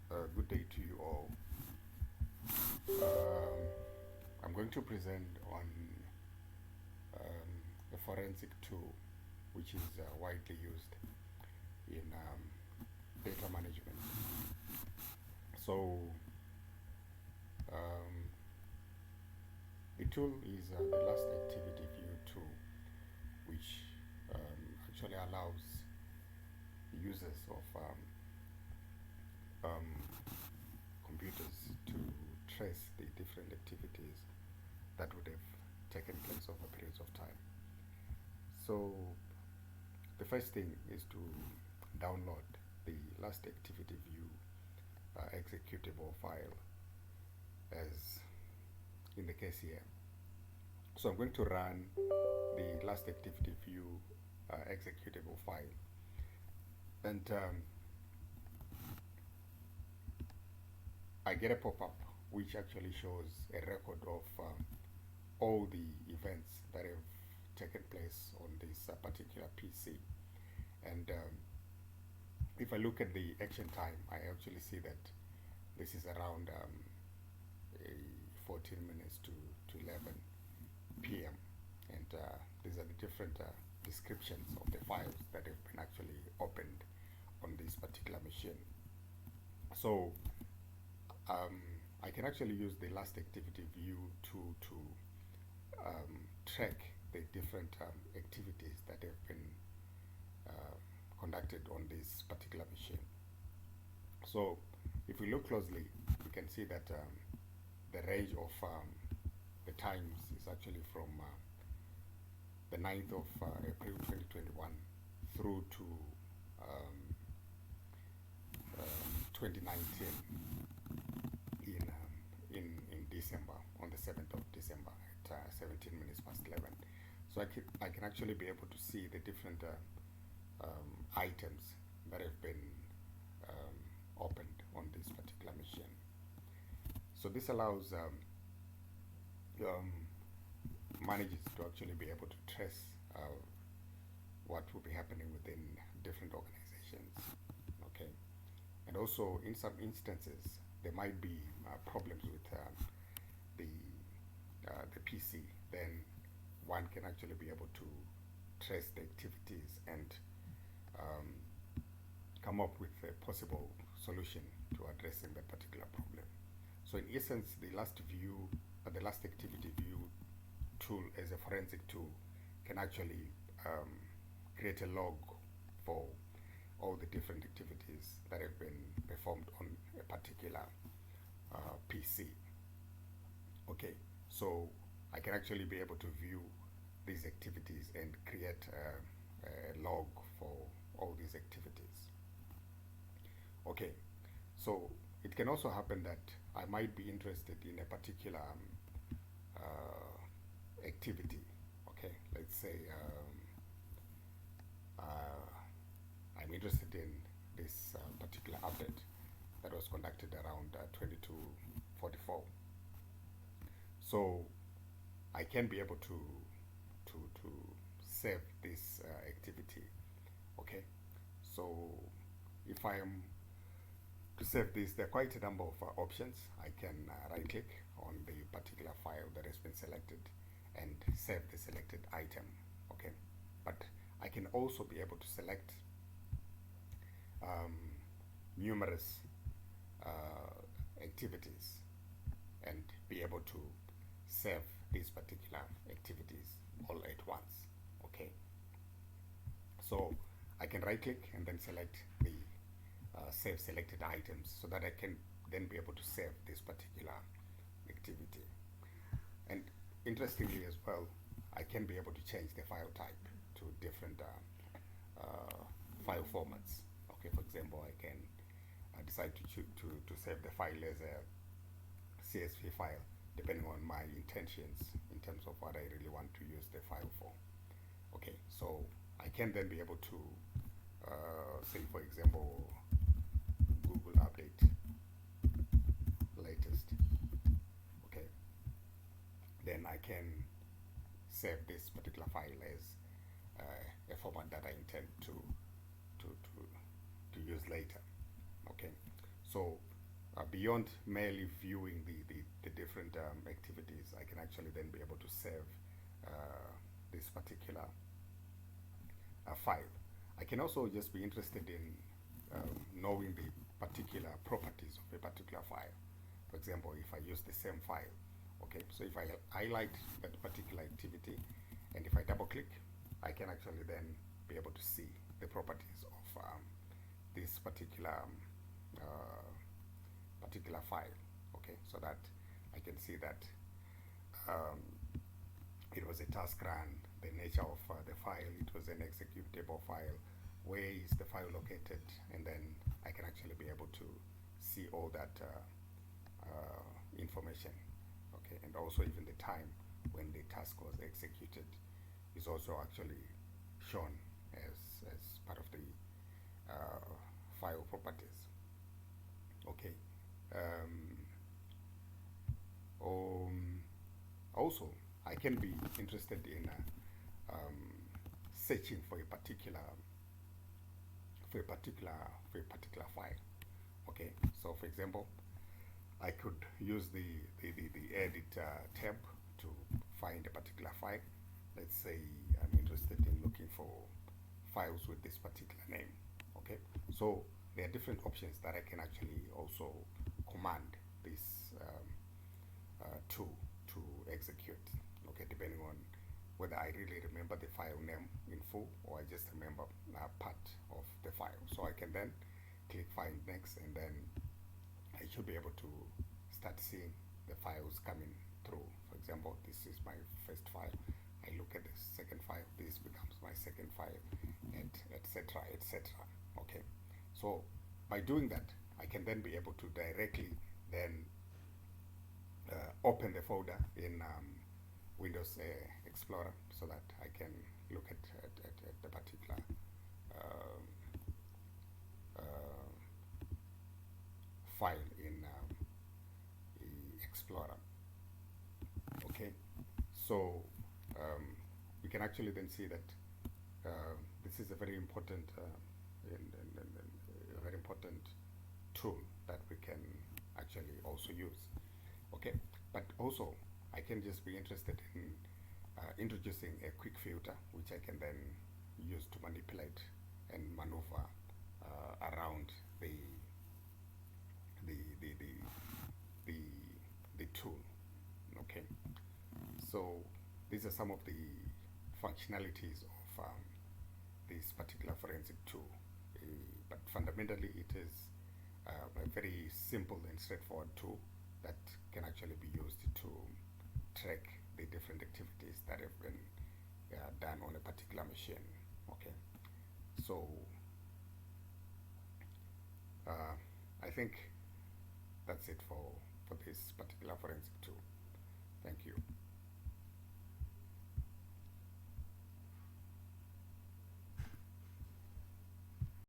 Good day to you all. I'm going to present on a forensic tool which is widely used in data management. So um, the tool is the LastActivityView tool, which actually allows users of computers to trace the different activities that would have taken place over periods of time. So the first thing is to download the LastActivityView executable file, as in the case here. So I'm going to run the LastActivityView executable file, and I get a pop-up which actually shows a record of all the events that have taken place on this particular PC. And if I look at the action time, I actually see that this is around 14 minutes to 11 p.m. And these are the different descriptions of the files that have been actually opened on this particular machine. So I can actually use the LastActivityView tool to track the different activities that have been conducted on this particular machine. So if we look closely, we can see that the range of the times is actually from the 9th of April 2021 through to 2019 in December, on the 7th of December at 17 minutes past 11. So I can actually be able to see the different items that have been opened on this particular machine. So this allows managers to actually be able to trace what will be happening within different organizations. Okay, and also in some instances there might be problems with the PC. Then one can actually be able to trace the activities and come up with a possible solution to addressing that particular problem. So in essence, the LastActivityView tool as a forensic tool can actually create a log for all the different activities that have been performed on a particular PC. Okay, so I can actually be able to view these activities and create a log for all these activities. Okay, so it can also happen that I might be interested in a particular activity. Okay, let's say I'm interested in this particular update that was conducted around 2244. So I can be able to save this activity. Okay, so if I am to save this, there are quite a number of options. I can right click on the particular file that has been selected and save the selected item. Okay, but I can also be able to select numerous activities and be able to save these particular activities all at once. Okay, so I can right click and then select the save selected items so that I can then be able to save this particular activity. And interestingly as well, I can be able to change the file type to different file formats. Okay, for example, I can decide to save the file as a CSV file, depending on my intentions in terms of what I really want to use the file for. Okay, so I can then be able to say, for example, Google update latest. Okay, then I can save this particular file as a format that I intend to use later. Okay, so beyond merely viewing the different activities, I can actually then be able to save this particular file. I can also just be interested in knowing the particular properties of a particular file. For example, if I use the same file, okay, so if I highlight that particular activity and if I double click, I can actually then be able to see the properties of this particular file, okay, so that I can see that it was a task run, the nature of the file, it was an executable file, where is the file located, and then I can actually be able to see all that information, okay, and also even the time when the task was executed is also actually shown as part of the file properties, okay. Also, I can be interested in searching for a particular file. Okay, so for example, I could use the edit tab to find a particular file. Let's say I'm interested in looking for files with this particular name. Okay, so there are different options that I can actually also command this tool to execute, okay, depending on whether I really remember the file name in full or I just remember part of the file. So I can then click find next, and then I should be able to start seeing the files coming through. For example, this is my first file. I look at the second file, this becomes my second file, and etc. etc. Okay, so by doing that, I can then be able to directly then open the folder in Windows Explorer, so that I can look at the particular file in Explorer. Okay, so we can actually then see that this is a very important a very important tool that we can actually also use. Okay, but also I can just be interested in introducing a quick filter, which I can then use to manipulate and maneuver around the tool. Okay, so these are some of the functionalities of this particular forensic tool, but fundamentally it is a very simple and straightforward tool that can actually be used to track the different activities that have been done on a particular machine. Okay, so I think that's it for this particular forensic tool. Thank you.